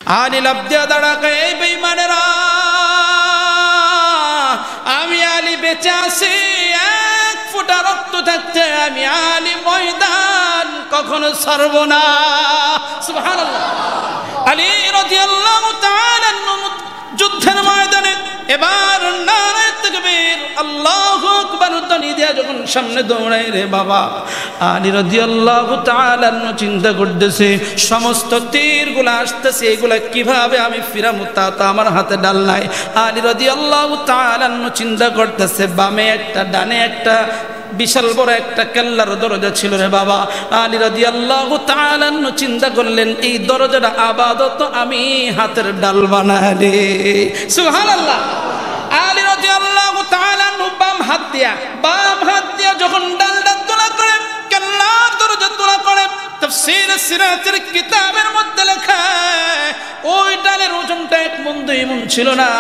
আলী লাফ দিয়া দাঁড়াকে, এই বেঈমানেরা, আমি আলী বেঁচে আছি, এক ফোঁটা রক্ত থাকতে আমি আলী ময়দান কখনো ছাড়ব না। সুবহানাল্লাহ। আলী রাদিয়াল্লাহু তাআলা যুদ্ধের ময়দানে এবার নারে তাকবীর, আল্লাহু আকবার ধ্বনি দিয়া যখন সামনে দৌড়ায় রে বাবা, আলী রাদিয়াল্লাহু তাআলা চিন্তা করতেছে সমস্ত তীরগুলো আসতেছে, এগুলা কিভাবে আমি ফিরামু, তা তো আমার হাতে ডাল নাই। আলী রাদিয়াল্লাহু তাআলা চিন্তা করতেছে, বামে একটা ডানে একটা বিশাল বড় একটা কেল্লার দরজা ছিল রে বাবা। আলী রাদিয়াল্লাহু তাআলা চিন্তা করলেন, এই দরজাটা আপাতত আমি হাতের ডাল বানালে। সুবহানাল্লাহ। আলী রাদিয়াল্লাহু তাআলা বাম হাত দিয়া যখন ডালটা তোলা করে, কেল্লার দরজা তোলা করে, তাফসীর সিরাতের কিতাবের মধ্যে লেখা, ওই ডালের ওজনটা এক মণ দুই মণ ছিল না,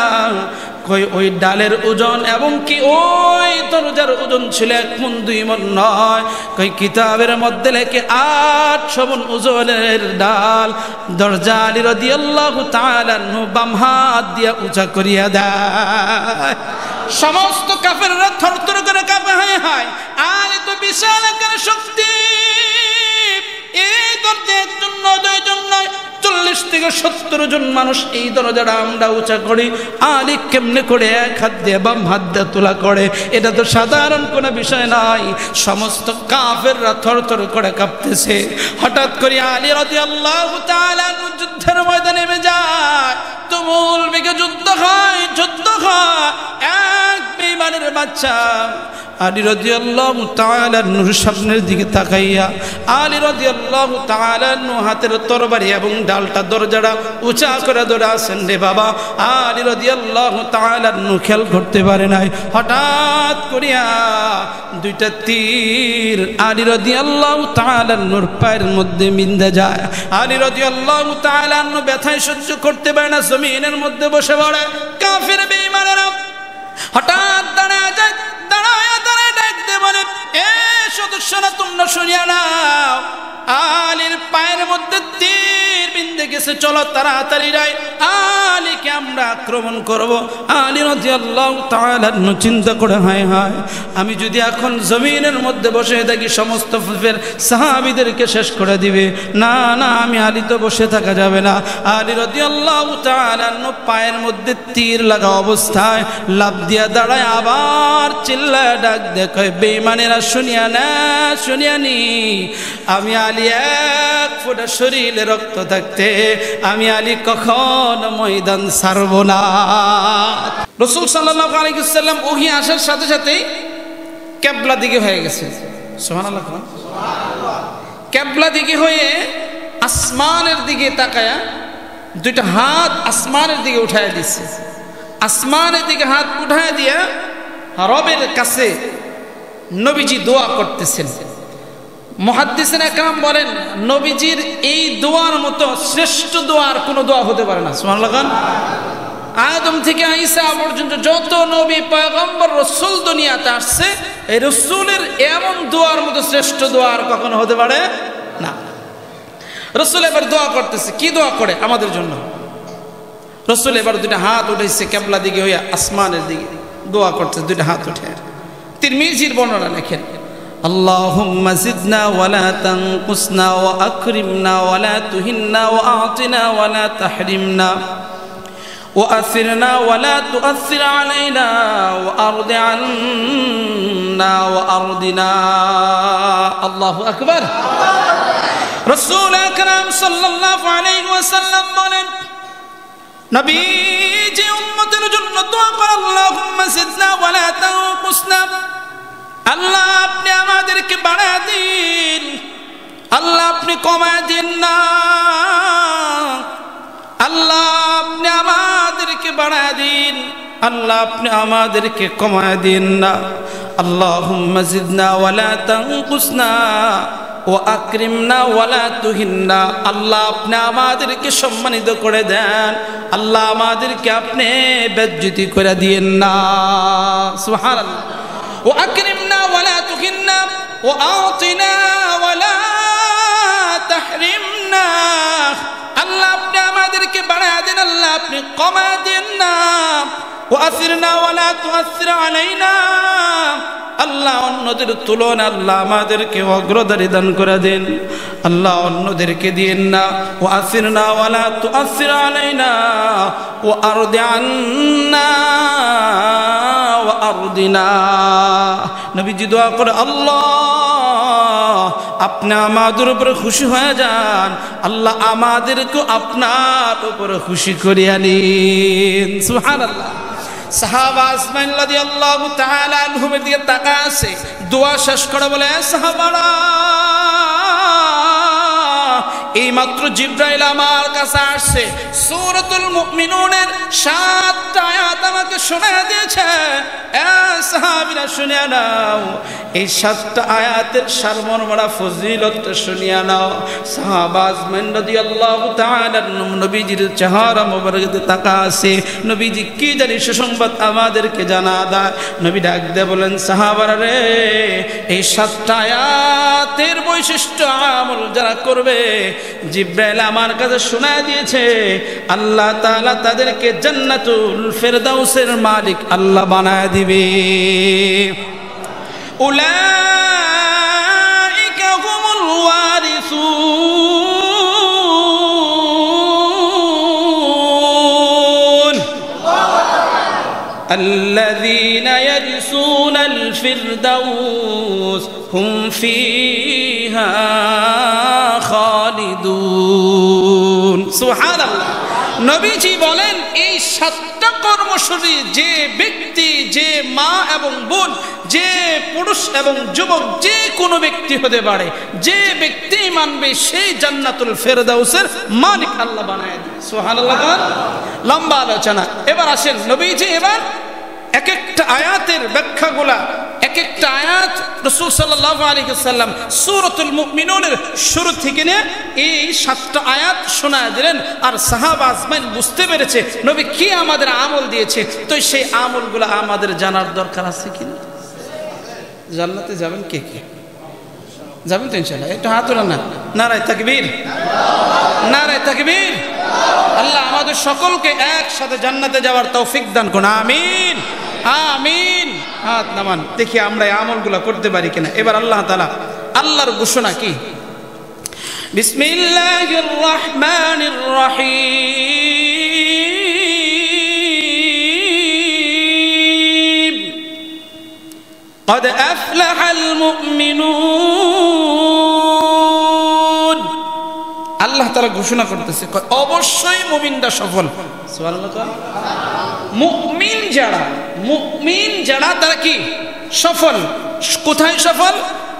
কই ওই ডালের ওজন এবং কি ওই দরজার ওজন ছিল এক মণ দুই মণ নয়, কই কিতাবের মধ্যে লেখে 800 মণ ওজনের ডাল দরজা আলী রাদিয়াল্লাহু তাআলা বাম হাত দিয়া উঁচা করিয়া দেয়। সমস্ত কাফেররা থরথর করে কাঁপে, হায় হায়, আলী তো বিশাল আকারের শক্তি, এই দরজা একজন নয় দুইজন নয় 40 থেকে 70 জন মানুষ এই দরজাটা আমরা উঁচা করি, আলী কেমনে করে এক হাত দিয়ে বাম হাত দিয়ে তোলা করে, এটা তো সাধারণ কোনো বিষয় নয়। সমস্ত কাফেররা থরথর করে কাঁপতেছে। হঠাৎ করে আলী রাদিয়াল্লাহু তাআলা যুদ্ধের ময়দানে নেমে যায়, তুমুল বেগে যুদ্ধ হয়। এক বেঈমানের বাচ্চা আলী রাদিয়াল্লাহু তাআলা নূর সামনের দিকে তাকাইয়া, আলী রাদিয়াল্লাহু তাআলা হাতের তরবারি এবং ডালটা দরজাটা উঁচা করে ধরে আছেন রে বাবা। আলী রাদিয়াল্লাহু তাআলা খেয়াল করতে পারে নাই, হঠাৎ করিয়া দুইটা তীর আলী রাদিয়াল্লাহু তাআলা নূর পায়ের মধ্যে বিঁধে যায়। আলী রাদিয়াল্লাহু তাআলা ব্যথায় সহ্য করতে পারে না, জমিনের মধ্যে বসে পড়ে। কাফের বেঈমানেরা হঠাৎ দাঁড়ায় যায়, দাঁড়ায় ডাকতে বলে, এ সদস্যরা তোমরা শুনিয়া নাও, আলীর পায়ের মধ্যে তীর বিঁধে গেছে, চলো তাড়াতাড়ি যাই, আলীকে আমরা আক্রমণ করব। আলী রাদিয়াল্লাহু তাআলা চিন্তা করে, হায় হায়, আমি যদি এখন জমিনের মধ্যে বসে থাকি সমস্ত সাহাবীদেরকে শেষ করে দিবে, না না, আমি আলী তো বসে থাকা যাবে না। আলী রাদিয়াল্লাহু তাআলা পায়ের মধ্যে তীর লাগা অবস্থায় লাফ দিয়া দাঁড়ায়, আবার চিল্লায় ডাক দেখে, বেঈমানেরা শুনিয়া না, শুনিয়া নি, আমি আলী এক ফোঁটা শরীরে রক্ত থাকতে আমি আলী কখনো ময়দান ছাড়ব না। রাসূল সাল্লাল্লাহু আলাইহি ওয়াসাল্লাম ওহী আসার সাথে সাথেই কিবলা দিকে হয়ে গেছে। সুবহানাল্লাহ, সুবহানাল্লাহ। কিবলা দিকে হয়ে আসমানের দিকে তাকায়া দুইটা হাত আসমানের দিকে উঠায় দিচ্ছে। আসমানের দিকে হাত উঠায় দিয়া রবের কাছে নবীজি দোয়া করতেছেন। মুহাদ্দিসিন একরাম বলেন, নবীজির এই দোয়ার মতো শ্রেষ্ঠ দোয়ার কোনো দোয়া হতে পারে না। সুবহানাল্লাহ। আদম থেকে ঈসা পর্যন্ত যত নবী পয়গম্বর রাসূল দুনিয়াতে আসছে, এই রাসূলের এমন দোয়ার মতো শ্রেষ্ঠ দোয়া আর কখনো হতে পারে না। রাসূল এবার দোয়া করতেছে, কি দোয়া করে আমাদের জন্য? রাসূল এবার দুইটা হাত উঠাইছে কিবলা দিকে হইয়া আসমানের দিকে দোয়া করতেছে, দুইটা হাত উঠে। তিরমিজির বর্ণনা লেখেন, اللهم زدنا ولا تنقصنا وأكرمنا ولا تهنا وأعطنا ولا تحرمنا وأثرنا ولا تؤثر علينا وأرض عنا وأرضنا. الله أكبر. رسول أكرم صلى الله عليه وسلم বলেন, নবী যে উম্মতের জন্য দোয়া করে, আল্লাহুম্মা জিদনা ওয়ালা তানকুসনা, আল্লাহ আপনি আমাদেরকে বাড়ায় দিন, আল্লাহ আপনি কমায় দিন না, আল্লাহ আপনি আমাদেরকে বাড়ায় দিন, আল্লাহ আপনি আমাদেরকে কমায় দিন না। আল্লাহুম্মা জিদনা ওয়ালা তানকুসনা ওয়া আকরিমনা ওয়ালা তুহিন্না, আল্লাহ আপনি আমাদেরকে সম্মানিত করে দেন, আল্লাহ আমাদেরকে আপনি বেজ্জতি করে দিয়েন না। সুবহানাল্লাহ। وأكرمنا ولا تهنا وأعطنا ولا تحرمنا, আল্লাহ আপনি আমাদেরকে আপনি কমায় দেন না, ওয়াসিরনা ওয়ালা তুআসসির আলাইনা। আল্লাহ অন্যদের তুলনায় আল্লাহ আমাদেরকে অগ্রদারি দান করে দেন, আল্লাহ অন্যদেরকে দিয়েন না। ওয়াসিরনা ওয়ালা তুআসসির আলাইনা ওয়া আরদি আন্না ওয়া আরদিনা। নবীজি দোয়া করে, আল্লাহ আপনি আমাদের উপরে খুশি হয়ে যান, আল্লাহ আমাদেরকে আপনার উপরে খুশি করিয়া নিন। সুবহানাল্লাহ। সাহাবা ইসমাইল রাদিয়াল্লাহু তাআলা আনহুমের দিকে তাকায় আছে, দোয়া শেষ করে বলে, সাহাবারা এইমাত্র জিবরাইল আমার কাছে আসছে, সূরাতুল মুমিনুনের 7টা আয়াত আমাকে শোনায় দিয়েছে। সাহাবীরা শুনিয়া নাও, এই 7টা আয়াতের সারমর্মরা ফজিলত শুনিয়া নাও। সাহাবা ইসমাইল রাদিয়াল্লাহু তাআলা নবীজির চেহারা মোবারকে তাকায় আছে, নবীজি কি জানি সুসংবাদ আমাদেরকে জানা দেয়। নবী ডাক দিয়ে বলেন, সাহাবারা রে, এই 7টা আয়াতের বৈশিষ্ট্য আমল যারা করবে, জিবরাইল আমার কাছে শোনায় দিয়েছে, আল্লাহ তাআলা তাদেরকে জান্নাতুল ফেরদাউসের মালিক আল্লাহ বানায় দিবে। উলাইকা হুমুল ওয়ারিসুন আল্লাযীনা ইয়ারিসুনাল ফিরদাউস হুম ফিহা খালিদুন। সুবহানাল্লাহ। নবীজি বলেন, এই 7টা কর্মসূচি যে ব্যক্তি, যে মা এবং বোন, যে পুরুষ এবং যুবক, যে কোনো ব্যক্তি হতে পারে, যে ব্যক্তি মানবে সেই জান্নাতুল ফেরদাউসের মালিক আল্লাহ বানায় দেবে। সুবহানাল্লাহ। লম্বা আলোচনা। এবার আসেন, নবীজি এবার এক একটা আয়াতের ব্যাখ্যাগুলা, এক একটা আয়াত রাসূল সাল্লাল্লাহু আলাইহি ওয়াসাল্লাম সূরাতুল মুমিনুনের শুরু থেকে নিয়ে এই 7টা আয়াত শোনায় দিলেন। আর সাহাবা আজমাইন বুঝতে পেরেছে নবী কি আমাদের আমল দিয়েছে, তো সেই আমলগুলো আমাদের জানার দরকার আছে কিনা। জান্নাতে যাবেন কে কে? যাবেন তো ইনশাআল্লাহ? একটু হাত তোলেন না। নারায়ে তাকবীর, নারায়ে তাকবীর। আল্লাহ আমাদের সকলকে একসাথে জান্নাতে যাওয়ার তৌফিক দান করুন, আমিন আমিন। হাত নামান, দেখি আমরা এই আমলগুলো করতে পারি কিনা। এবার আল্লাহ তাআলা আল্লাহর ঘোষণা কি? বিসমিল্লাহির রহমানির রহিম। قد أفلح المؤمنون। আল্লাহ তাআলা ঘোষণা করতেছে অবশ্যই মুমিনরা সফল। সুবহানাল্লাহ। মুমিন যারা তারা কি সফল? কোথায় সফল?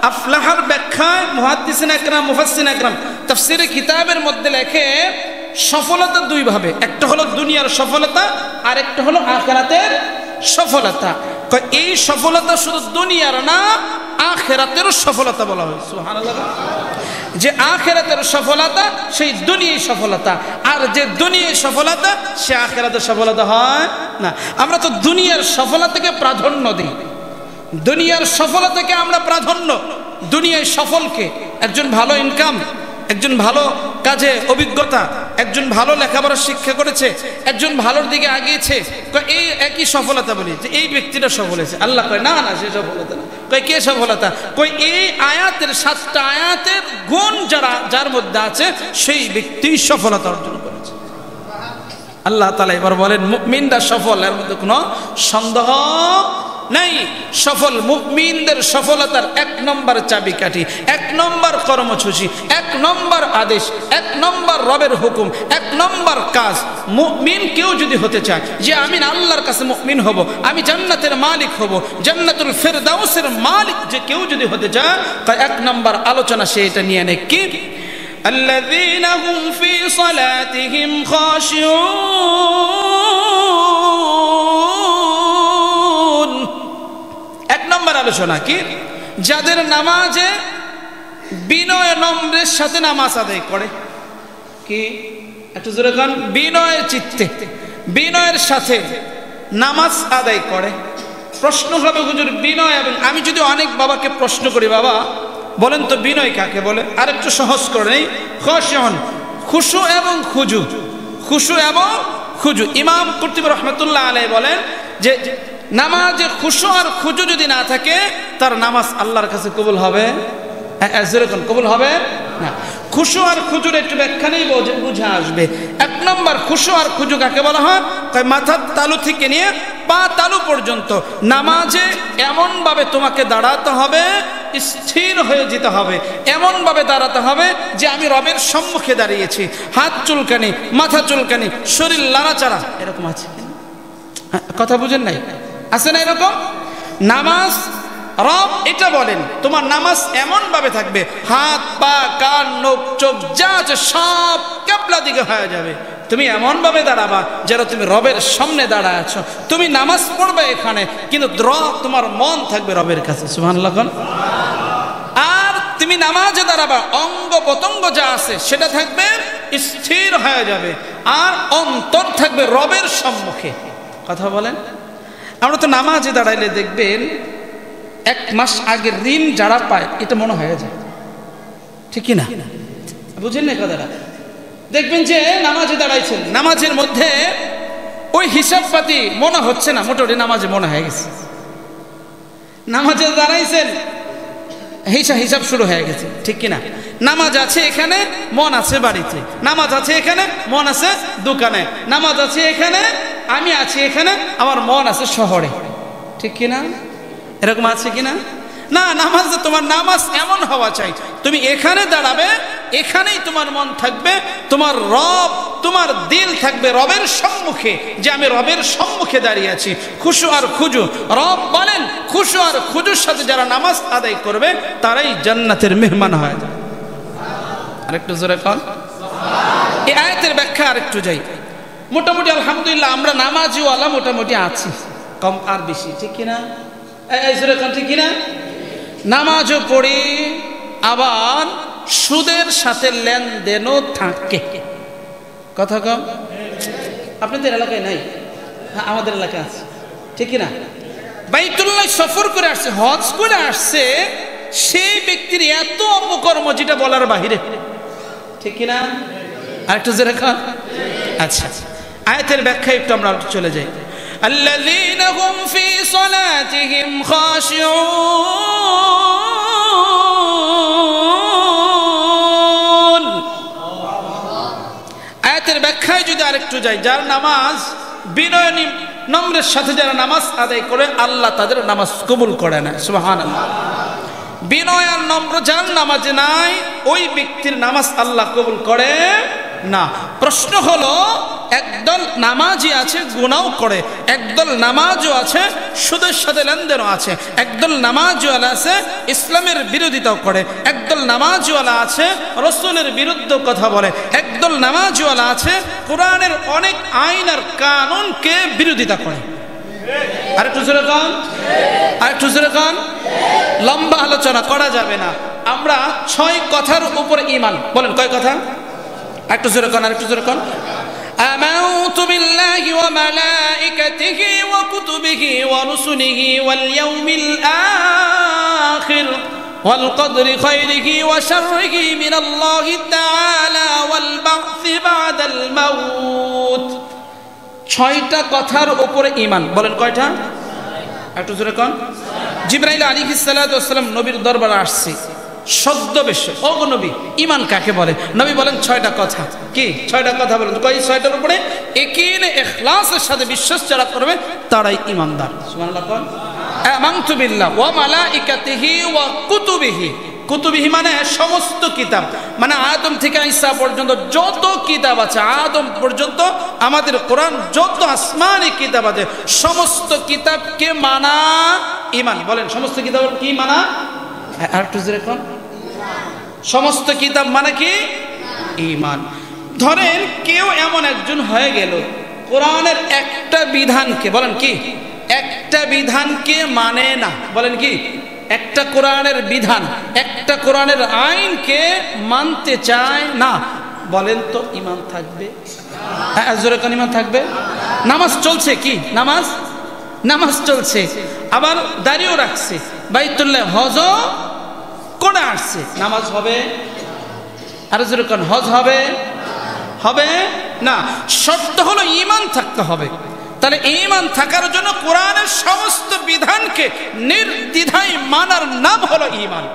আফলাহার ব্যাখ্যায় মুহাদ্দিসিন আকরাম, মুফাসসিরিন আকরাম তাফসীরে কিতাবের মধ্যে লেখে সফলতা দুই ভাবে, একটা হলো দুনিয়ার সফলতা আর একটা হলো আখিরাতের সফলতা। এই সফলতা শুধু দুনিয়ার না, আখিরাতের সফলতা বলা হয়। সুবহানাল্লাহ। যে আখিরাতের সফলতা সেই দুনিয়ার সফলতা, আর যে দুনিয়ার সফলতা সে আখিরাতের সফলতা হয় না। আমরা তো দুনিয়ার সফলতাকে প্রাধান্য দিই, দুনিয়ার সফলতাকে আমরা প্রাধান্য, দুনিয়ায় সফলকে, একজন ভালো ইনকাম, একজন ভালো কাজে অভিজ্ঞতা, একজন ভালো লেখাপড়া শিক্ষা করেছে, একজন ভালোর দিকে আগিয়েছে, এই একই সফলতা বলি যে এই ব্যক্তিটা সফল হয়েছে। আল্লাহ কয় না না, সে সফলতা না। কয় কে সফলতা? কই এই আয়াতের 7টা আয়াতের গুণ যার মধ্যে আছে সেই ব্যক্তি সফলতা অর্জন করেছে। আল্লাহ তাআলা এবার বলেন মুমিনরা সফল, এর মধ্যে কোনো সন্দেহ নাই। সফল মুমিনদের সফলতার 1 নম্বর চাবিকাঠি, 1 নম্বর কর্মসূচি, 1 নম্বর আদেশ, 1 নম্বর রবের হুকুম, 1 নম্বর কাজ। মুমিন কেউ যদি হতে চায় যে আমি আল্লাহর কাছে মুমিন হব, আমি জান্নাতের মালিক হব, জান্নাতুল ফেরদাউসের মালিক যে কেউ যদি হতে চায়, তাই 1 নম্বর আলোচনা সে এটা নিয়ে নেয় কি? الذين هم في صلاتهم خاشعون। 1 নম্বর আলোচনা কি? যাদের নামাজে বিনয় নম্রের সাথে নামাজ আদায় করে। কি? একটু জোরে গান। বিনয়ের চিত্তে, বিনয়ের সাথে নামাজ আদায় করে। প্রশ্ন হবে হুজুর বিনয়, এবং আমি যদি অনেক বাবাকে প্রশ্ন করি, বাবা বলেন তো বিনয় কাকে বলে? আর একটু সহজ করে নেই। খাশিউন, খুশু এবং খুজু, খুশু এবং খুজু। ইমাম কুরতুবী রহমাতুল্লাহ আলাইহি বলেন যে নামাজে খুশু আর খুজু যদি না থাকে তার নামাজ আল্লাহর কাছে কবুল হবে? যেরকম কবুল হবে না। খুশু আর খুজুর একটু ব্যাখ্যা নেই, বুঝে আসবে। এক নম্বর, খুশু আর খুজু কাকে বলা হয়? মাথার তালু থেকে নিয়ে পা তালু পর্যন্ত নামাজে এমন ভাবে তোমাকে দাঁড়াতে হবে, স্থির হয়ে যেতে হবে, এমন ভাবে দাঁড়াতে হবে যে আমি রবের সম্মুখে দাঁড়িয়েছি। হাত চুলকানি, মাথা চুলকানি, শরীর লাড়াচাড়া, এরকম আছে? কথা বুঝেন নাই? আছে না এরকম? নামাজ রব এটা বলেন তোমার নামাজ এমন ভাবে থাকবে, হাত পা কান নখ চোখ যা আছে সব কিবলা দিকে হয়ে যাবে। তুমি এমন ভাবে দাঁড়াবা যেন তুমি রবের সামনে দাঁড়ায় আছো। তুমি নামাজ পড়বে এখানে, কিন্তু তোমার মন থাকবে রবের কাছে। সুবহানাল্লাহ। আর তুমি নামাজে দাঁড়াবা, অঙ্গ প্রত্যঙ্গ যা আছে সেটা থাকবে স্থির হয়ে যাবে, আর অন্তর থাকবে রবের সম্মুখে। কথা বলেন? আমরা তো নামাজে দাঁড়াইলে দেখবেন 1 মাস আগে ঋণ যারা পায় এটা মনে হয়ে যায়, ঠিক কি না? বুঝেন না কথাটা? দেখবেন যে নামাজে দাঁড়াইছেন, নামাজের মধ্যে ওই হিসাব পাতি মনে হচ্ছে না, মোটামুটি নামাজে মনে হয়ে গেছে। নামাজে দাঁড়াইছেন, হিসাব শুরু হয়ে গেছে, ঠিক কিনা? নামাজ আছে এখানে, মন আছে বাড়িতে। নামাজ আছে এখানে, মন আছে দোকানে। নামাজ আছে এখানে, আমি আছি এখানে, আমার মন আছে শহরে, ঠিক কিনা? এরকম আছে কিনা? না, নামাজ, তোমার নামাজ এমন হওয়া চাই তুমি এখানে দাঁড়াবে, এখানেই তোমার মন থাকবে, তোমার রব, তোমার দিল থাকবে রবের সম্মুখে, যে আমি রবের সম্মুখে দাঁড়িয়ে আছি। খুশু আর খুজু, রব বলেন খুশু আর খুজুর সাথে যারা নামাজ আদায় করবে তারাই জান্নাতের মেহমান হয়। আরেকটু জোরে কন। এই আয়াতের ব্যাখ্যা আরেকটু যাই। মোটামুটি আলহামদুলিল্লাহ আমরা নামাজিওয়ালা মোটামুটি আছি, কম আর বেশি, ঠিক কিনা? ঠিক কিনা? নামাজও পড়ি, আবার সুদের সাথে লেনদেনও থাকে। কথা কম? আপনাদের এলাকায় নাই, আমাদের এলাকায় আছে, ঠিক কিনা? বাইতুল্লাহ সফর করে আসছে, হজ করে আসছে, সেই ব্যক্তির এত অপকর্ম যেটা বলার বাহিরে, ঠিক কিনা? আরেকটু যেরকম। আচ্ছা, আয়াতের ব্যাখ্যা একটু আমরা চলে যাই। الذين هم في صلاتهم خاشعون। আয়াতের ব্যাখ্যায় যদি আরেকটু যাই, যার নামাজ বিনয় নম্রের সাথে যারা নামাজ আদায় করে আল্লাহ তাদের নামাজ কবুল করে না। সুবহানাল্লাহ। বিনয় আর নম্র যার নামাজে নাই ওই ব্যক্তির নামাজ আল্লাহ কবুল করে না। প্রশ্ন হলো, একদল নামাজি আছে গুনাও করে, একদল নামাজও আছে সুদের সাথে লেনদেনও আছে, একদল নামাজওয়ালা আছে ইসলামের বিরোধিতাও করে, একদল নামাজওয়ালা আছে রাসূলের বিরুদ্ধে কথা বলে, একদল নামাজওয়ালা আছে কোরআনের অনেক আইন আর কানুনকে বিরোধিতা করে। আরেকটু জোরে কন, আরেকটু জোরে কন। লম্বা আলোচনা করা যাবে না। আমরা 6 কথার উপর ঈমান, বলেন কয় কথা? আরেকটু জোরে কন, আরেকটু জোরে কন। آمنت بالله وملائكته وكتبه ورسله واليوم الآخر والقدر خيره وشره من الله تعالى والبعث بعد الموت। 6টা কথার উপরে ঈমান, বলেন কয়টা? একটু জোরে কন। জিবরাইল আলাইহিস সালাতু ওয়াস সালাম নবীর দরবারে আসছে ছদ্মবেশে। ও নবী, ঈমান কাকে বলে? নবী বলেন 6টা কথা। কি 6টা কথা বলেন? কই 6টার উপরে ইয়াকিনে ইখলাসের সাথে বিশ্বাস যারা করবে তারাই ঈমানদার। সুবহানাল্লাহ। কোন? আমানতু বিল্লাহ ওয়া মালাইকাতিহি ওয়া কুতুবিহি। কুতুবিহি মানে সমস্ত কিতাব, মানে আদম থেকে ঈসা পর্যন্ত যত কিতাব আছে, আদম পর্যন্ত আমাদের কোরআন যত আসমানি কিতাব আছে সমস্ত কিতাবকে মানা ঈমান। বলেন সমস্ত কিতাব কি মানা? আর একটু জোরে কোন। সমস্ত কিতাব মানে কি? ঈমান। ধরেন কেউ এমন একজন হয়ে গেল কোরআনের একটা বিধানকে, বলেন কি, একটা বিধানকে মানে না, বলেন কি, একটা কোরআনের বিধান, একটা কোরআনের আইনকে মানতে চায় না, বলেন তো ঈমান থাকবে? হ্যাঁ জোরে কোন, ঈমান থাকবে? নামাজ চলছে, কি নামাজ? নামাজ চলছে, আবার দাড়িও রাখছে, বাইতুল্লাহ হজ করে আসছে, নামাজ হবে? আর জোরে কোন, হজ হবে? হবে না, শর্ত হলো ঈমান থাকতে হবে। তাহলে ঈমান থাকার জন্য কোরআনের সমস্ত বিধানকে নির্দ্বিধায় মানার নাম হলো ঈমান।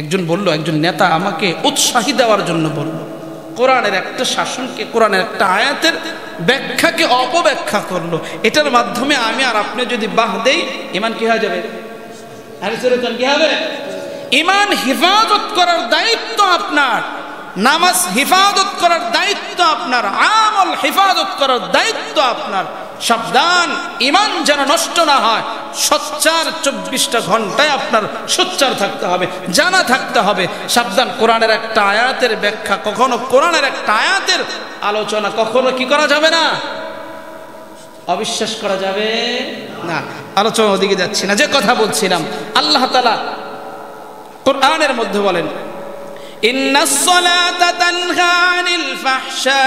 একজন বলল, একজন নেতা আমাকে উৎসাহী দেওয়ার জন্য বলল, কোরআনের একটা শাসনকে, কোরআনের একটা আয়াতের ব্যাখ্যাকে অপব্যাখ্যা করলো, এটার মাধ্যমে আমি আর আপনি যদি বাহ দেই, ঈমান কি হয়ে যাবে? কি হবে? ঈমান হেফাজত করার দায়িত্ব আপনার, নামাজ হেফাজত করার দায়িত্ব আপনার, আমল হেফাজত করার দায়িত্ব আপনার। সাবধান, ঈমান যেন নষ্ট না হয়। সোচ্চার 24টা ঘন্টায় আপনার সোচ্চার থাকতে হবে, জানা থাকতে হবে। সাবধান, কোরআনের একটা আয়াতের ব্যাখ্যা, কখনো কোরআনের একটা আয়াতের আলোচনা কখনো কি করা যাবে না? অবিশ্বাস করা যাবে না। আলোচনা ওদিকে যাচ্ছি না, যে কথা বলছিলাম, আল্লাহ তাআলা কোরআনের মধ্যে বলেন, ইন্নাস সালাতা তানহা আনিল ফাহশাই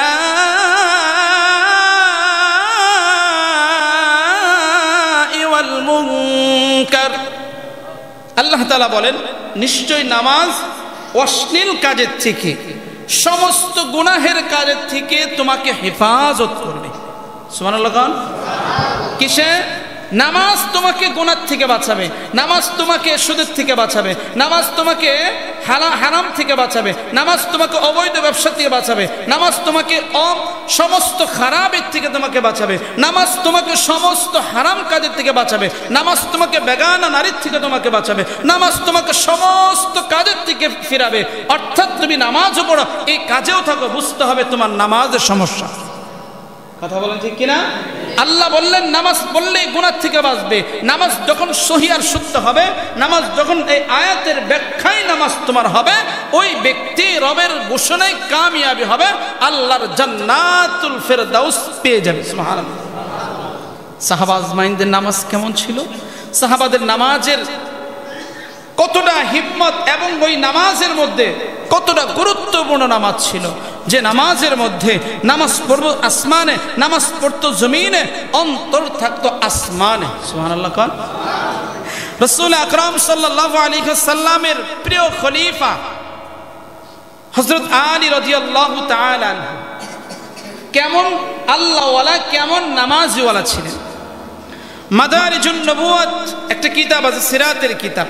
ওয়াল মুনকার। আল্লাহ তাআলা বলেন, নিশ্চয় নামাজ অশ্লীল কাজের থেকে, সমস্ত গুনাহের কাজের থেকে তোমাকে হেফাজত করবে। সুবহানাল্লাহ। কিসে? নামাজ তোমাকে গুনাহ থেকে বাঁচাবে, নামাজ তোমাকে সুদের থেকে বাঁচাবে, নামাজ তোমাকে হারাম থেকে বাঁচাবে, নামাজ তোমাকে অবৈধ ব্যবসা থেকে বাঁচাবে, নামাজ তোমাকে সমস্ত খারাপের থেকে তোমাকে বাঁচাবে, নামাজ তোমাকে সমস্ত হারাম কাজের থেকে বাঁচাবে, নামাজ তোমাকে বেগানা নারীর থেকে তোমাকে বাঁচাবে, নামাজ তোমাকে সমস্ত কাজের থেকে ফিরাবে। অর্থাৎ তুমি নামাজও পড়ো, এই কাজেও থাকো, বুঝতে হবে তোমার নামাজের সমস্যা। কথা বলেন ঠিক কিনা? আল্লাহ বললেন নামাজ পড়লেই গুনাহ থেকে বাঁচবে। নামাজ যখন সহি আর সত্য হবে, নামাজ যখন এই আয়াতের ব্যাখ্যায় নামাজ তোমার হবে, ওই ব্যক্তি রবের ঘোষণায় কামিয়াবি হবে, আল্লাহর জান্নাতুল ফেরদাউস পেয়ে যাবে। সুবহানাল্লাহ। সাহাবা আজমাইনদের নামাজ কেমন ছিল? সাহাবাদের নামাজের কতটা হিম্মত এবং ওই নামাজের মধ্যে কতটা গুরুত্বপূর্ণ নামাজ ছিল, যে নামাজের মধ্যে নামাজ পড়বো আসমানে, নামাজ পড়তো জমিনে, অন্তর থাকতো আসমানে। সুবহানাল্লাহ। রাসূল আকরাম সাল্লাল্লাহু আলাইহি ওয়াসাল্লামের প্রিয় খলিফা হযরত আলী রাদিয়াল্লাহু তাআলা আনহু কেমন আল্লাহওয়ালা, কেমন নামাজওয়ালা ছিলেন। মাদারিজুন নবুওয়াত একটা কিতাব আছে, সিরাতের কিতাব।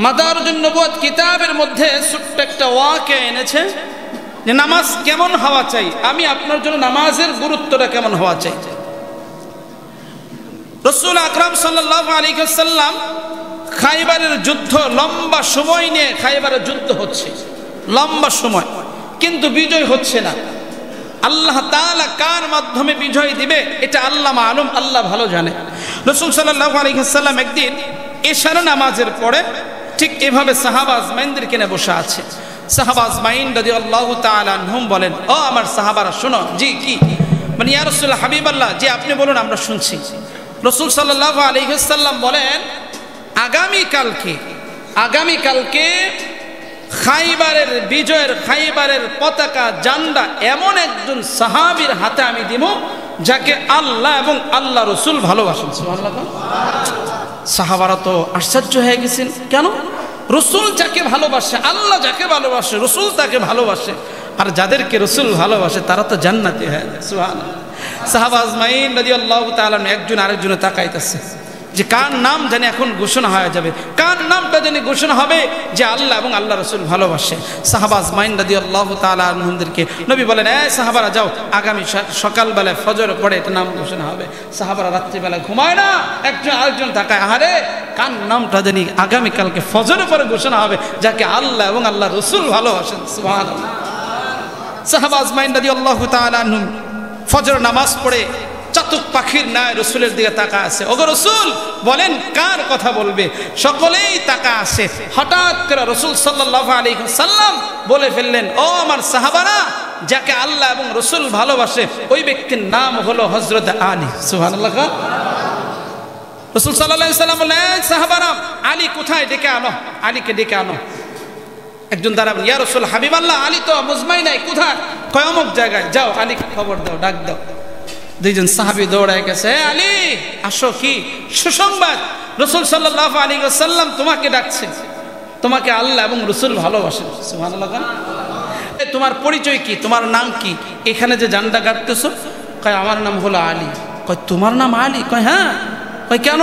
মাদারিজুন নবুওয়াত কিতাবের মধ্যে ছোট্ট একটা ওয়াকিয়া এনেছে যে নামাজ কেমন হওয়া চাই, আমি আপনার জন্য নামাজের গুরুত্বটা কেমন হওয়া চাই। রাসূল আকরাম সাল্লাল্লাহু আলাইহি ওয়াসাল্লাম খাইবারের যুদ্ধ, লম্বা সময় নিয়ে খাইবারের যুদ্ধ হচ্ছে, লম্বা সময়, কিন্তু বিজয় হচ্ছে না। আল্লাহ তাআলা কার মাধ্যমে বিজয় দিবে এটা আল্লাহ মালুম, আল্লাহ ভালো জানে। রাসূল সাল্লাল্লাহু আলাইহি ওয়াসাল্লাম একদিন ইশার নামাজের পরে ঠিক এভাবে সাহাবা আজমাইনদের কিনে বসে আছে। সাহাবা আজমাইন রাদিয়াল্লাহু তাআলা আনহুম বলেন, ও আমার সাহাবারা শোনো। জি কি? মানে ইয়া রাসূলুল্লাহ, হাবিবাল্লাহ, জি আপনি বলুন, আমরা শুনছি। রাসূল সাল্লাল্লাহু আলাইহি ওয়াসাল্লাম বলেন, আগামীকালকে খাইবারের বিজয়ের, খাইবারের পতাকা, জান্ডা এমন একজন সাহাবীর হাতে আমি দিব যাকে আল্লাহ এবং আল্লাহ রাসূল ভালোবাসেন। সুবহানাল্লাহ। সাহাবারা তো আশ্চর্য হয়ে গেছেন, কেন? রাসূল যাকে ভালোবাসে, আল্লাহ যাকে ভালোবাসে, রাসূল তাকে ভালোবাসে, আর যাদেরকে রাসূল ভালোবাসে তারা তো জান্নাতি হয়ে যায়। সুবহানাল্লাহ। সাহাবা আজমাইন রাদিয়াল্লাহু তাআলা একজন আরেকজনে তাকাইতেছে যে কার নাম জানি এখন ঘোষণা হয়ে যাবে, কার নামটা জানি ঘোষণা হবে যে আল্লাহ এবং আল্লাহ রাসূল ভালোবাসে। সাহাবা আজমাইন রাদিয়াল্লাহু তাআলা আনহুমদেরকে নবী বলেন, এই সাহাবারা যাও, আগামী সকালবেলায় ফজর পড়ে এটা নাম ঘোষণা হবে। সাহাবারা রাত্রিবেলা ঘুমায় না, একজন আরেকজন তাকায়, আরে কার নামটা জানি আগামীকালকে ফজরের পরে ঘোষণা হবে যাকে আল্লাহ এবং আল্লাহ রাসূল ভালোবাসেন। সুবহানাল্লাহ। সাহাবা আজমাইন রাদিয়াল্লাহু তাআলা আনহুম ফজর নামাজ পড়ে চাতক পাখির ন্যায় রসুলের দিকে তাকা আছে। ওগো রসুল বলেন কার কথা বলবে? সকলেই তাকা আছে। হঠাৎ করে রসুল সাল্লাল্লাহু আলাইহি ওয়াসাল্লাম বলে ফেললেন, ও আমার সাহাবারা, যাকে আল্লাহ এবং রসুল ভালোবাসে ওই ব্যক্তির নাম হলো হযরত আলী। সুবহানাল্লাহ। রসুল সাল্লাল্লাহু আলাইহি ওয়াসাল্লাম বললেন, সাহাবারা আলী কোথায়? ডেকে আনো, আলীকে ডেকে আনো। একজন দাঁড়াবেন, ইয়া রাসূল, হাবিবাল্লাহ, আলী তো মুজমাই নাই, কোথায়? কয় অমুক জায়গায়, যাও আলীকে খবর দাও, ডাক দাও। দুইজন সাহাবী দৌড়ায় গেছে, আলী আসো, কি সুসংবাদ? রাসূল সাল্লাল্লাহু আলাইহি ওয়াসাল্লাম তোমাকে ডাকছেন, তোমাকে আল্লাহ এবং রাসূল ভালোবাসেন। সুবহানাল্লাহ। তোমার পরিচয় কি, তোমার নাম কি, এখানে যে জানটা কাটতেছো? কয় আমার নাম হলো আলী। কয় তোমার নাম আলী? কয় হ্যাঁ। কয় কেন?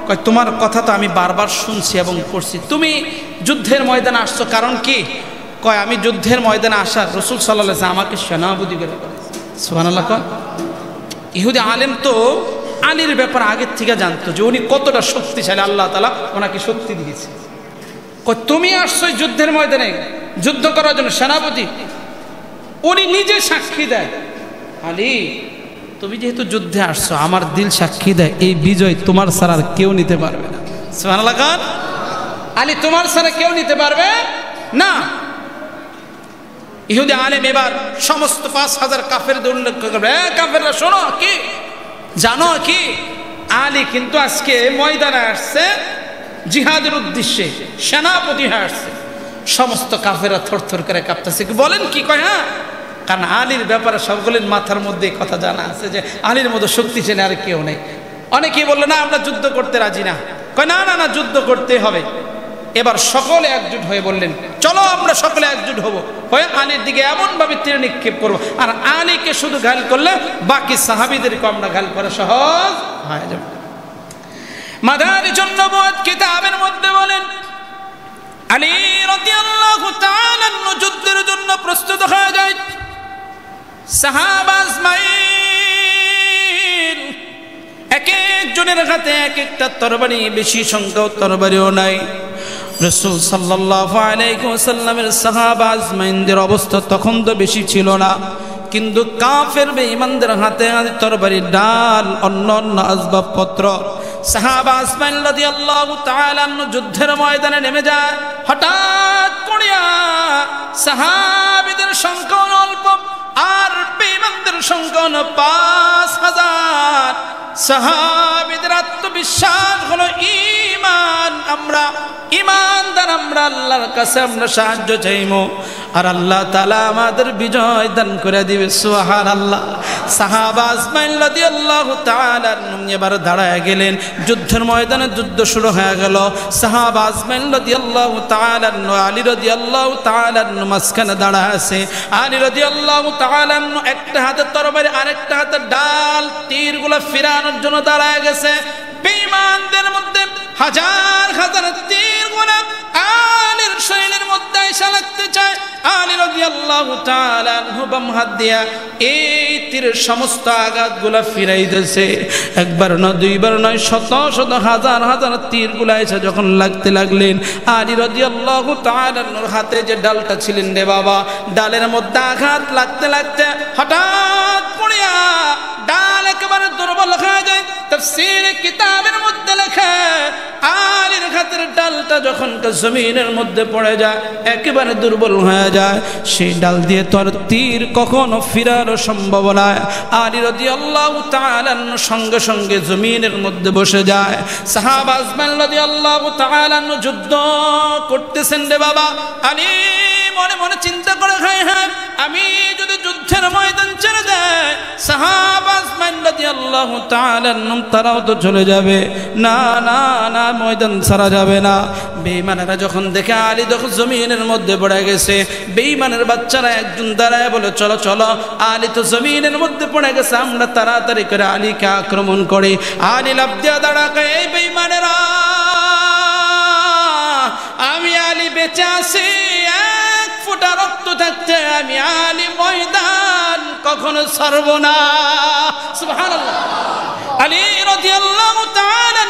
কয় তোমার কথা তো আমি বারবার শুনছি এবং পড়ছি, তুমি যুদ্ধের ময়দানে আসছো, কারণ কি? কয় আমি যুদ্ধের ময়দানে আসার রাসূল সাল্লাল্লাহু আলাইহি ওয়াসাল্লাম আমাকে সেনাপতি করে করেছে। সুবহানাল্লাহ। কয় ইহুদি আলেম তো আলীর ব্যাপারে আগের থেকে জানতো যে উনি কতটা শক্তিশালী, আল্লাহ তাআলা ওনাকে শক্তি দিয়েছে। কয় তুমি আসছো যুদ্ধের ময়দানে যুদ্ধ করার জন্য, সেনাপতি। উনি নিজে সাক্ষী দেয়, আলী তুমি যেহেতু যুদ্ধে আসছো, আমার দিল সাক্ষী দেয় এই বিজয় তোমার ছাড়া আর কেউ নিতে পারবে না। সুবহানাল্লাহ। আলী তোমার ছাড়া কেউ নিতে পারবে না। ইহুদি আলেম এবার সমস্ত 5000 কাফেরদের উল্লেখ করবে, কাফেররা শোনো, কি জানো কি, আলী কিন্তু আজকে ময়দানে আসছে জিহাদের উদ্দেশ্যে, সেনাপতি হয়ে আসছে। সমস্ত কাফেররা থরথর করে কাঁপতেছে। বলেন কি? কয় হ্যাঁ, কারণ আলীর ব্যাপারে সবগুলির মাথার মধ্যে কথা জানা আছে যে আলীর মতো শক্তিশালী আর কেউ নেই। অনেকেই বললো না আমরা যুদ্ধ করতে রাজি না। কয় না না না, যুদ্ধ করতে হবে। এবার সকলে একজুট হয়ে বললেন চলো আমরা সকলে একজুট হব, হয়ে আলীর দিকে এমন ভাবে তীর নিক্ষেপ করবো, আর আলীকে শুধু ঘায়েল করলে বাকি সাহাবীদেরকে আমরা ঘায়েল করা সহজ হয়ে যাবে। মাদারিজুন নবুওয়াত কিতাবের মধ্যে বলেন আলী রাদিয়াল্লাহু তাআলা আনহু যুদ্ধের জন্য প্রস্তুত হয়ে যায়। সাহাবা আজমাইন এক একজনের হাতে এক একটা তরবারি, বেশি সংখ্যক তরবারিও নাই। রাসূল সাল্লাল্লাহু আলাইহি ওয়াসাল্লামের সাহাবা আজমাইনদের অবস্থা তখন তো বেশি ছিল না, কিন্তু কাফের বেঈমানদের হাতে তরবারি, ডাল, অন্য অন্য আসবাবপত্র। সাহাবা আজমাইন রাদিয়াল্লাহু তাআলা আনহু যুদ্ধের ময়দানে নেমে যায়। হঠাৎ করিয়া সাহাবীদের সংখ্যা অল্প আর বেঈমানদের সংখ্যা 5000। সাহাবীদের আত্মবিশ্বাস হলো ঈমান, আমরা ঈমানদার, আমরা আল্লাহর কাছে আমরা সাহায্য চাইবো আর আল্লাহ তাআলা আমাদের বিজয় দান করে দিবে। সুবহানাল্লাহ। সাহাবা আজমাইন রাদিয়াল্লাহু তাআলা এবার দাঁড়ায় গেলেন। যুদ্ধের ময়দানে যুদ্ধ শুরু হয়ে গেল। সাহাবা আজমাইন রাদিয়াল্লাহু তাআলা আলী রাদিয়াল্লাহু তাআলা মাঝখানে দাঁড়ায় আছে। আলী রাদিয়াল্লাহু তাআলা একটা হাতে তরবারি আরেকটা হাতে ডাল, তীরগুলো ফিরানোর জন্য দাঁড়ায় গেছে। বেঈমানদের মধ্যে হাজার হাজার তীরগুলো আলীর শরীরের মধ্যে এসে লাগতে চায়। আলী রাদিয়াল্লাহু তাআলা আনহু বাম হাত দিয়া এই তীরের সমস্ত আঘাতগুলো ফিরাই দিয়েছে। একবার না দুইবার নয়, শত শত হাজার হাজার তীরগুলো এসে যখন লাগতে লাগলেন, আলী রাদিয়াল্লাহু তাআলা আনহুর হাতে যে ডালটা ছিলেন রে বাবা, ডালের মধ্যে আঘাত লাগতে লাগতে হঠাৎ পড়িয়া ডাল একেবারে দুর্বল হয়ে যায়। তাফসীরে কিতাবের মধ্যে লেখা আলীর হাতের ডালটা যখন জমিনের মধ্যে পড়ে যায় একেবারে দুর্বল হয়ে যায়। সেই ডাল দিয়ে তোর তীর কখনো ফিরানো সম্ভব নয়। আলী রাদিয়াল্লাহু তাআলা সঙ্গে সঙ্গে জমিনের মধ্যে বসে যায়। সাহাবা আজমাইন রাদিয়াল্লাহু তাআলা যুদ্ধ করতেছেন রে বাবা। আলী মনে মনে চিন্তা করে খায়, হ্যাঁ আমি যদি যুদ্ধের ময়দান ছেড়ে দেয় সাহাবা আজমাইন রাদিয়াল্লাহু তাআলা তারাও তো চলে যাবে। না না না, ময়দান ছাড়া যাবে না। বেঈমানেরা যখন দেখে আলী যখন জমিনের মধ্যে পড়ে গেছে, বেঈমানের বাচ্চারা একজন দাঁড়ায় বলে চলো চলো, আলী তো জমিনের মধ্যে পড়ে গেছে, আমরা তাড়াতাড়ি করে আলীকে আক্রমণ করি। আলী লাফ দিয়া দাঁড়াকে, এই বেঈমানেরা আমি আলী বেঁচে আছি, এক ফোঁটা রক্ত থাকতে আমি আলী ময়দান কখনো ছাড়ব না। সুবহানাল্লাহ। আলী রাদিয়াল্লাহু তাআলা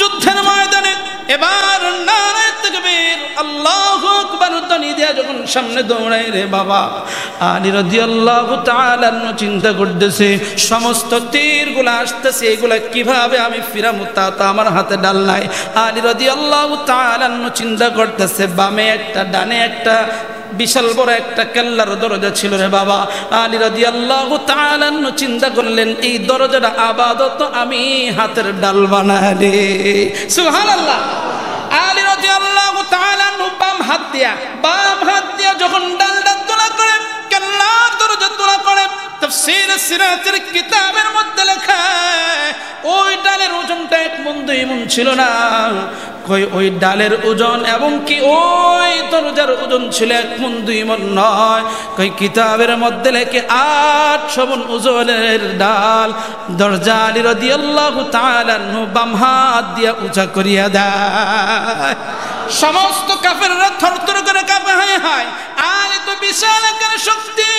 যুদ্ধের ময়দানে এবার নারে তাকবীর, আল্লাহু আকবার ধ্বনি দিয়া যখন সামনে দৌড়ায় রে বাবা, আলী রাদিয়াল্লাহু তাআলা চিন্তা করতেছে সমস্ত তীরগুলো আসতেছে, এগুলা কিভাবে আমি ফিরামু, তা তো আমার হাতে ডাল নাই। আলী রাদিয়াল্লাহু তাআলা চিন্তা করতেছে, বামে একটা ডানে একটা বিশাল বড় একটা কেল্লার দরজা ছিল রে বাবা। আলী রাদিয়াল্লাহু তাআলা চিন্তা করলেন এই দরজাটা আপাতত আমি হাতের ডাল বানালে। সুবহানাল্লাহ। আলী রাদিয়াল্লাহু তাআলা বাম হাত দিয়া যখন ডালটা তোলা করে কেল্লার দরজা তোলা করে, তাফসীর সিরাতের কিতাবের মধ্যে লেখা ওই ডালের ওজনটা এক মণ দুই মণ ছিল না, কই ওই ডালের ওজন এবং কি ওই দরজার ওজন ছিল 1 মণ 2 মণ নয়, কই কিতাবের মধ্যে লেখে 800 মণ ওজনের ডাল দরজা আলী রাদিয়াল্লাহু তাআলা আনহু বাম হাত দিয়া উঁচা করিয়া দেয়। সমস্ত কাফেররা থরথর করে কাঁপে, হায় হায় আলী তো বিশাল আকারের শক্তি,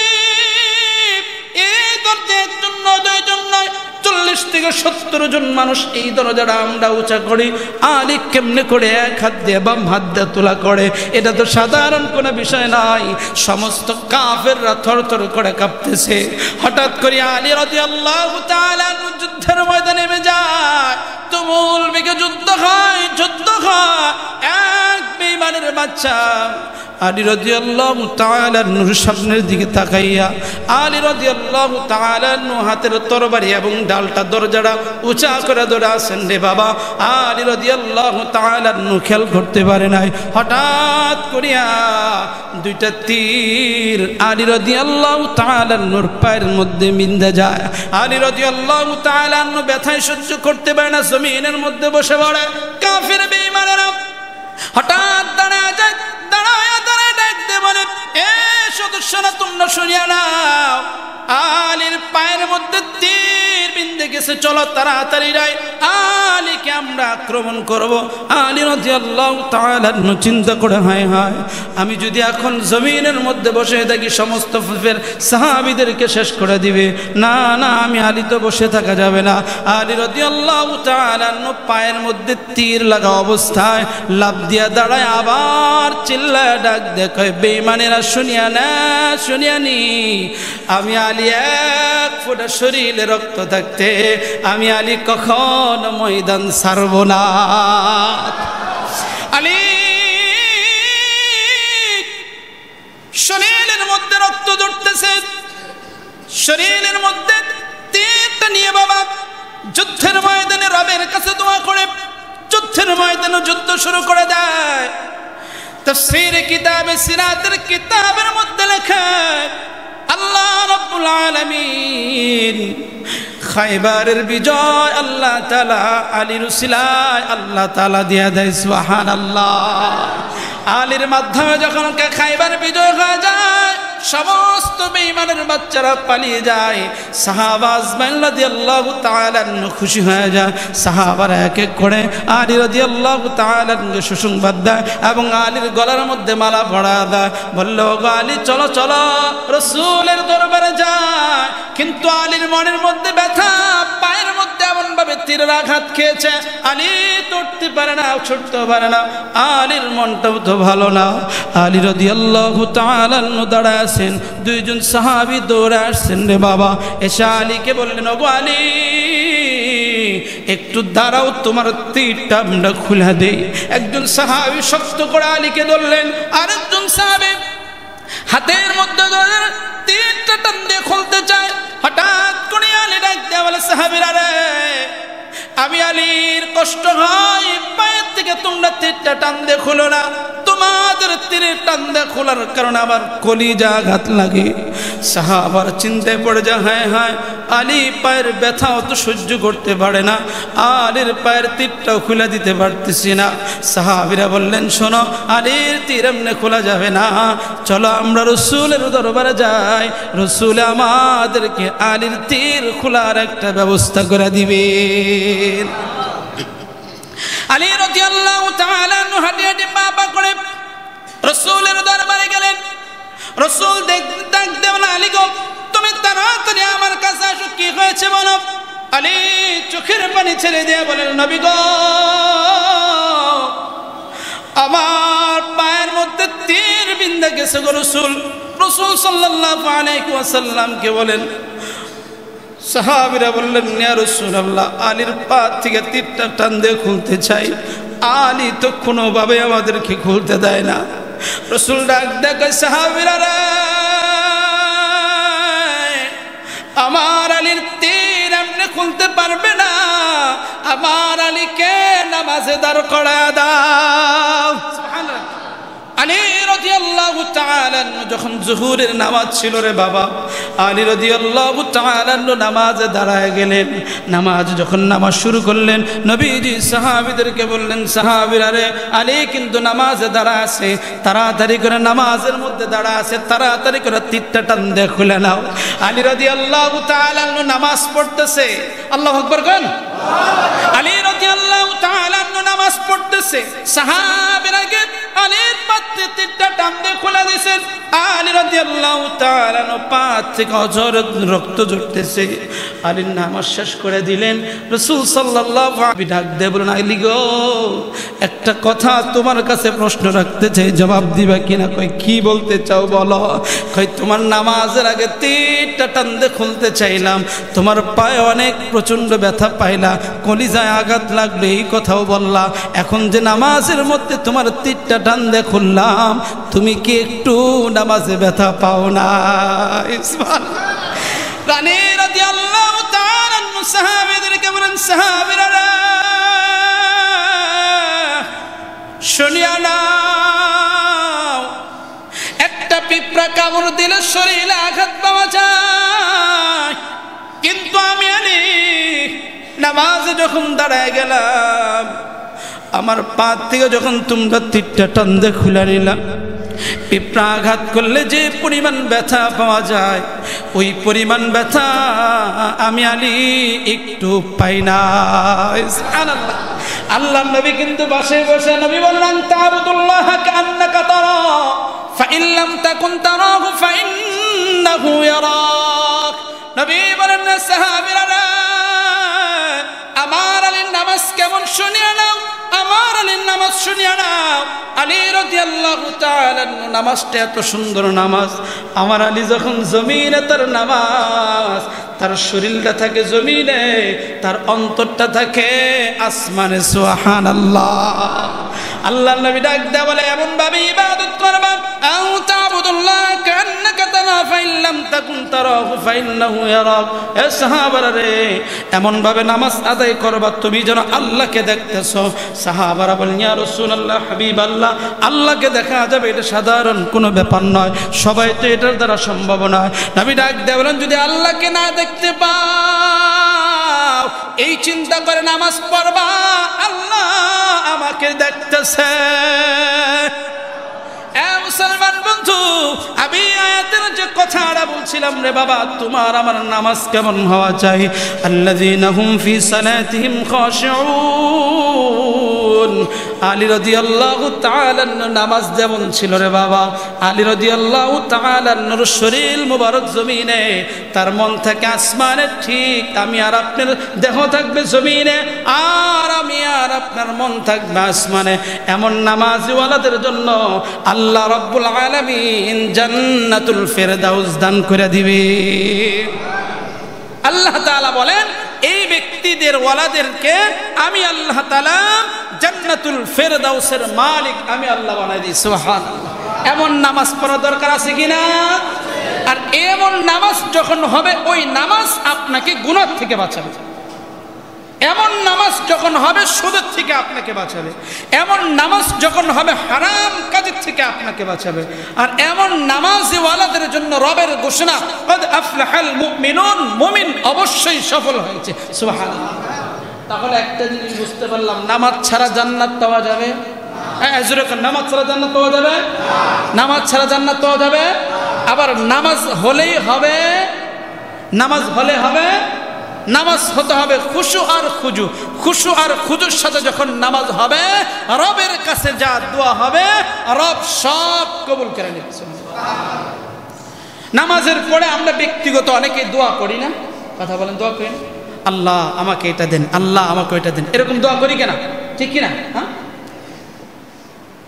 এই দরজা একজন নয় 2 জন নয় 40 থেকে 70 জন মানুষ এই দরজাটা আমরা উঁচা করি, আলী কেমনে করে 1 হাত দিয়ে বাম হাত দিয়ে তোলা করে? এটা তো সাধারণ কোনো বিষয় নয়। সমস্ত কাফেররা থরথর করে কাঁপতেছে। হঠাৎ করে আলী রাদিয়াল্লাহু তাআলা যুদ্ধের ময়দানে নেমে যায়, তুমুল বেগে যুদ্ধ হয়। এক বেঈমানের বাচ্চা আলী রাদিয়াল্লাহু তাআলা নূর সামনের দিকে তাকাইয়া আলী রাদিয়াল্লাহু তাআলা নূর হাতের তরবারি এবং ডালটা দরজাটা উঁচা করে ধরে আছেন রে বাবা। আলী রাদিয়াল্লাহু তাআলা নূর খেয়াল করতে পারে নাই, হঠাৎ করিয়া 2টা তীর আলী রাদিয়াল্লাহু তাআলা নূর পায়ের মধ্যে বিঁধে যায়। আলী রাদিয়াল্লাহু তাআলা নূর ব্যথায় সহ্য করতে পারে না, জমিনের মধ্যে বসে পড়ে। কাফের বেঈমানেরা হঠাৎ দাঁড়ায় যায়, দাঁড়ায় ডাকতে বলে, এ সদস্যরা তোমরা শুনিয়া নাও, আলীর পায়ের মধ্যে তীর বিঁধে গেছে, চলো তাড়াতাড়ি যাই, আলীকে আমরা আক্রমণ করব। আলী রাদিয়াল্লাহু তাআলা চিন্তা করে, হায় হায় আমি যদি এখন জমিনের মধ্যে বসে থাকি সমস্ত সাহাবীদেরকে শেষ করে দিবে। না না, আমি আলী তো বসে থাকা যাবে না। আলী রাদিয়াল্লাহু তাআলা পায়ের মধ্যে তীর লাগা অবস্থায় লাফ দিয়া দাঁড়ায়, আবার চিল্লায় ডাক দেখে, বেঈমানেরা শুনিয়া না শুনিয়া নি, আমি আলী 1 ফোঁটা শরীরে রক্ত থাকতে আমি আলী কখনো ময়দান ছাড়ব না। আলী শরীরের মধ্যে রক্ত ঝরতেছে, শরীরের মধ্যে তীরটা নিয়ে বাবা যুদ্ধের ময়দানে রবের কাছে দোয়া করে যুদ্ধের ময়দানে যুদ্ধ শুরু করে দেয়। তাফসীর কিতাবে সিরাতের কিতাবের মধ্যে লেখা, আল্লাহ রাব্বুল আলামিন খায়বারের বিজয় আল্লাহ তাআলা আলীর উসিলায় আল্লাহ তাআলা দিয়া দেয়। সুবহানাল্লাহ। আলীর মাধ্যমে যখন খায়বার বিজয় হয়ে যায়, সমস্ত বেঈমানের বাচ্চারা পালিয়ে যায়। সাহাবা আজমাইন রাদিয়াল্লাহু তাআলা খুশি হয়ে যায়। সাহাবারা এক এক করে আলী রাদিয়াল্লাহু তাআলা সুসংবাদ দেয় এবং আলীর গলার মধ্যে মালা পরা দেয়। বলল, গো আলী চলো চলো রাসূলের দরবারে যায়। কিন্তু আলীর মনের মধ্যে ব্যথা, পায়ের মধ্যে এমন ভাবে তীরের আঘাত খেয়েছে, আলী উঠতে পারে না, ছুটতে পারে না। আলীর মনটাও তো ভালো না। আলী রাদিয়াল্লাহু তাআলা দাঁড়ায় আছেন, 2 জন সাহাবী দৌড়ে আসছেন রে বাবা। এসে আলীকে বললেন, ওগো আলী একটু দাঁড়াও, তোমার তীরটা আমরা খুলে দেই। একজন সাহাবী শক্ত করে আলীকে ধরলেন, আরেকজন সাহাবী হাতের মধ্যে ধরে তীরটা টান দিয়ে খুলতে চায়। হঠাৎ করে আলী ডাক দিয়ে বলে, সাহাবীরা রে, আমি আলীর কষ্ট হয়, পায়ের থেকে তোমরা তীরটা টান দিয়ে খুলো না। তোমাদের তীরের টান দিয়ে খোলার কারণে আমার কলিজা আঘাত লাগে। সাহাবার চিন্তায় পড়ে যায়, হায় হায় আলী পায়ের ব্যথাও তো সহ্য করতে পারে না, আলীর পায়ের তীরটাও খুলে দিতে পারতেছি না। সাহাবীরা বললেন, শোনো আলীর তীর এমনি খোলা যাবে না, চলো আমরা রাসূলের দরবারে যাই, রাসূল আমাদেরকে আলীর তীর খোলার একটা ব্যবস্থা করে দিবেন। আলী রাদিয়াল্লাহু তাআলা হাঁটি হাঁটি পা পা করে রাসূলের দরবারে গেলেন। রাসূল ডাক দেন, আলী গো তুমি তাড়াতাড়ি আমার কাছে আসো, কি হয়েছে বলো। আলী চোখের পানি ছেড়ে দিয়ে বলেন, নবী গো আমার পায়ের মধ্যে তীর বিন্ধে গেছে গো রাসূল। রাসূল সাল্লাল্লাহু আলাইহি ওয়াসাল্লামকে বলেন। সাহাবীরা বললেন, ইয়া রাসূলুল্লাহ আলীর পা থেকে তীরটা টান দিয়ে খুলতে চাই, আলী তো কোনোভাবে আমাদেরকে খুলতে দেয় না। রাসূল ডাক দেখে, সাহাবীরা রে, আমার আলীর তীর এমনি খুলতে পারবে না, আমার আলীকে নামাজে দাঁড় করায় দাও। সুবহানাল্লাহ। আলী রাদিয়াল্লাহু তাআলা যখন জোহরের নামাজ ছিল রে বাবা, আলী রাদিয়াল্লাহু তাআলা নামাজে দাঁড়ায় গেলেন। নামাজ শুরু করলেন, নবীজি সাহাবীদেরকে বললেন, সাহাবীরা রে, আলী কিন্তু নামাজে দাঁড়া আছে, তাড়াতাড়ি করে নামাজের মধ্যে দাঁড়া আছে, তাড়াতাড়ি করে তীরটা টান দিয়ে খুলে নাও। আলী রাদিয়াল্লাহু তাআলা নামাজ পড়তেছে, আল্লাহু আকবার কোন। আলী রাদিয়াল্লাহু তাআলা নামাজ পড়তেছে, সাহাবীরা কে আলীর পাতে তীরটা টান দিয়ে খুলে দিয়েছেন। আলী রাদিয়াল্লাহু তাআলা পা থেকে অঝরে রক্ত ঝরতেছে। আলী নামাজ শেষ করে দিলেন। রাসূল সাল্লাল্লাহু আলাইহি ডাক দিয়ে বলেন, আলী গো, একটা কথা তোমার কাছে প্রশ্ন রাখতে চাই, জবাব দিবা কিনা? কই কি বলতে চাও বলো। কই তোমার নামাজের আগে তীরটা টান দিয়ে খুলতে চাইলাম, তোমার পায়ে অনেক প্রচন্ড ব্যথা পাইলা, কলিজায় আঘাত লাগলো, এই কথাও বললা। এখন যে নামাজের মধ্যে তোমার তীরটা টান দিয়ে খুললাম, তুমি কি একটু নামাজে ব্যথা পাও না? রানী রাদিয়াল্লাহু তাআলা সাহাবীদেরকে বলেন, সাহাবীরা শুনিয়া নাও, একটা পিঁপড়া কামড় দিলে শরীরে আঘাত পাওয়া যায়, কিন্তু আমি আলী নামাজে যখন দাঁড়ায় গেলাম, আমার পা থেকে যখন তোমরা তীরটা টান দিয়ে খুলে নিলাম, পিঁপড়া আঘাত করলে যে পরিমাণ ব্যথা পাওয়া যায়, ওই পরিমাণ ব্যথা আমি আলী একটু পাই না। সুবহানাল্লাহ। আল্লাহর নবী কিন্তু বসে বসে নবী বললেন, তা'বুদুল্লাহ কাআন্নাকা তারা ফাইন লাম তাকুন তারাহু ফাইন্নাহু ইয়ারাক। নবী বলেন, সাহাবীরা আমার আলীর নামাজ কেমন শুনিয়ে নাও, আমার আলীর নামাজ শুনিয়ে নাও। আলী রাদিয়াল্লাহু তাআলা নামাজটা এত সুন্দর নামাজ, আমার আলী যখন জমিনে তার নামাজ, তার শরীরটা থাকে জমিনে, তার অন্তরটা থাকে আসমানে। সুবহানাল্লাহ। আল্লাহর নবী ডাক দেয়া বলে, এমন ভাবে ইবাদত করবা, আও তা'বুদুল্লাহ কান্নাকা তারা ফাইন লাম তাকুন তারাহু ফাইন্নাহু ইয়ারাক। এ সাহাবারা রে, এমন ভাবে নামাজ আদায় করবা তুমি যেন আল্লাহকে দেখতেছো। সাহাবারা বলেন, ইয়া রাসূলুল্লাহ, হাবিবাল্লাহ, আল্লাহকে দেখা যাবে এটা সাধারণ কোনো ব্যাপার নয়, সবাই তো এটার দ্বারা সম্ভব নয়। নবী ডাক দেয়া বলেন, যদি আল্লাহকে না দেখতে পাও, এই চিন্তা করে নামাজ পড়বা, আল্লাহ আমাকে দেখতেছে। মুসলমান বন্ধু, আমি আয়াতের যে কথাটা বলছিলাম রে বাবা, তোমার আমার নামাজ কেমন হওয়া চাই? আল্লাযীনা হুম ফি সালাতিহিম খাশিউন। আলী রাদিয়াল্লাহু তাআলা নামাজ যেমন ছিল রে বাবা, আলী রাদিয়াল্লাহু তাআলা নূর শরীর মুবারক জমিনে, তার মন থাকে আসমানে। ঠিক আমি আর আপনার দেহ থাকবে জমিনে, আর আমি আর আপনার মন থাকবে আসমানে। এমন নামাজিওয়ালাদের জন্য আল্লাহ রব্বুল আলামিন জান্নাতুল ফেরদাউস দান করে দিবে। আল্লাহ তাআলা বলেন, এই ব্যক্তিদের ওয়ালাদেরকে আমি আল্লাহ তাআলা জান্নাতুল ফেরদাউসের মালিক আমি আল্লাহ বানাই দিই। সুবহানাল্লাহ। এমন নামাজ পড়া দরকার আছে কিনা? আর এমন নামাজ যখন হবে, ওই নামাজ আপনাকে গুনাহ থেকে বাঁচাবে। এমন নামাজ যখন হবে, সুদের থেকে আপনাকে বাঁচাবে। এমন নামাজ যখন হবে, হারাম কাজের থেকে আপনাকে বাঁচাবে। আর এমন নামাজওয়ালাদের জন্য রবের ঘোষণা, কদ আফলাহাল মুমিনুন, মুমিন অবশ্যই সফল হয়েছে। সুবহানাল্লাহ। তাহলে একটা জিনিস বুঝতে পারলাম, নামাজ ছাড়া জান্নাত পাওয়া যাবে? নামাজ ছাড়া জান্নাত পাওয়া যাবে? নামাজ ছাড়া জান্নাত পাওয়া যাবে? আবার নামাজ হলেই হবে, নামাজ হলে হবে, নামাজ হতে হবে খুশু আর খুজু। খুশু আর খুজুর সাথে যখন নামাজ হবে, রবের কাছে যা দোয়া হবে, রব সব কবুল করে নেবে। নামাজের পরে আমরা ব্যক্তিগত অনেকে দোয়া করি না? কথা বলেন, দোয়া করি না? আল্লাহ আমাকে এটা দেন, আল্লাহ আমাকে এটা দেন, এরকম দোয়া করি কেনা? ঠিক কিনা? হ্যাঁ,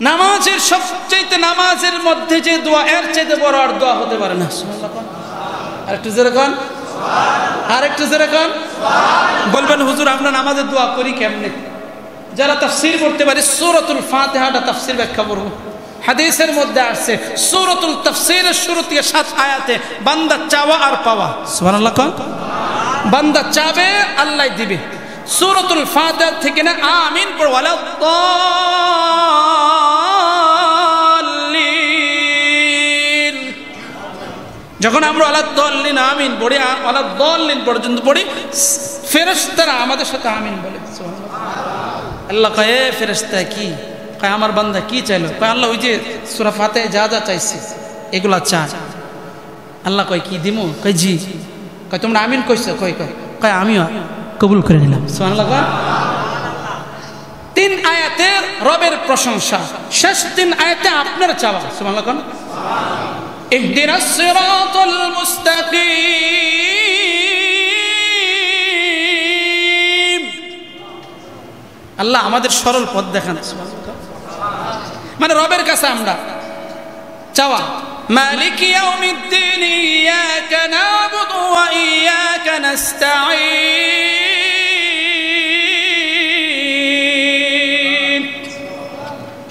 নামাজের সবচাইতে, নামাজের মধ্যে যে দোয়া, এর চাইতে বড় আর দোয়া হতে পারে না। আর একটু যেরকম, আর একটু যেরকম বলবেন, হুজুর আমরা নামাজের দোয়া করি কেমনে? যারা তাফসীর পড়তে পারে, সূরাতুল ফাতিহাটা তাফসীর ব্যাখ্যা করব। হাদিসের মধ্যে আসছে, সূরাতুল তাফসীরের শুরু থেকে 7 আয়াতে বান্দা চাওয়া আর পাওয়া। সুবহানাল্লাহ। বান্দা চাবে, আল্লাহ দিবে। সূরাতুল ফাতিহা থেকে না আমিন পড়, ওয়ালা যখন আমরা আলাদ-দাল্লিন আমিন পড়ি, আলাদ-দাল্লিন পর্যন্ত পড়ি, ফেরেশতারা আমাদের সাথে আমিন বলে। আল্লাহ কয়, এ ফেরেশতা কি কয়? আমার বান্দা কি চাইলো? কয় আল্লাহ ওই যে সূরা ফাতিহা যা যা চাইছে এগুলা চায়। আল্লাহ কয় কি দিমু? কয় জি। কয় তোমরা আমিন কইছো? কয় কয় কয় আমিও কবুল করে নিলাম। সুবহানাল্লাহ। 3 আয়াতে রবের প্রশংসা, শেষ 3 আয়াতে আপনার চাওয়া। সুবহানাল্লাহ। ইহদিনাস সিরাতাল মুস্তাকিম। আল্লাহ আমাদের সরল পথ দেখান। মানে রবের কাছে আমরা চাওয়া, মালিক ইয়াউমিদ্দিন ইয়াকা না'বুদু ওয়া ইয়াকা নাস্তাঈন।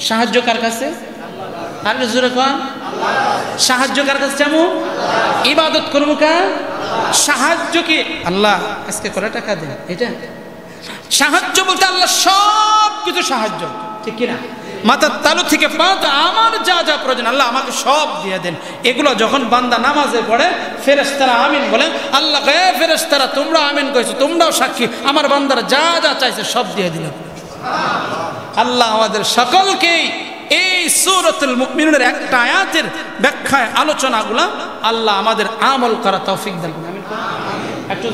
সাহায্য কার কাছে? আর জোরে কোন? সাহায্য কার কাছে চামু? ইবাদত করবো কার? সাহায্য কি? আল্লাহ আজকে কত টাকা দেন, এটা সাহায্য বলতে আল্লাহ সব কিছু সাহায্য, ঠিক কিনা? মাথার তালু থেকে পা, আমার যা যা প্রয়োজন আল্লাহ আমাকে সব দিয়ে দেন। এগুলো যখন বান্দা নামাজে পড়ে, ফেরেশতারা আমিন বলে। আল্লাহ কে ফেরেশতারা তোমরা আমিন কইছো, তোমরাও সাক্ষী, আমার বান্দারা যা যা চাইছে সব দিয়ে দিল। আল্লাহ আমাদের সকলকেই এই সূরাতুল মুমিনুনের একটা আয়াতের ব্যাখ্যায় আলোচনাগুলা আল্লাহ আমাদের আমল করা তৌফিক দান করুন। আমিন।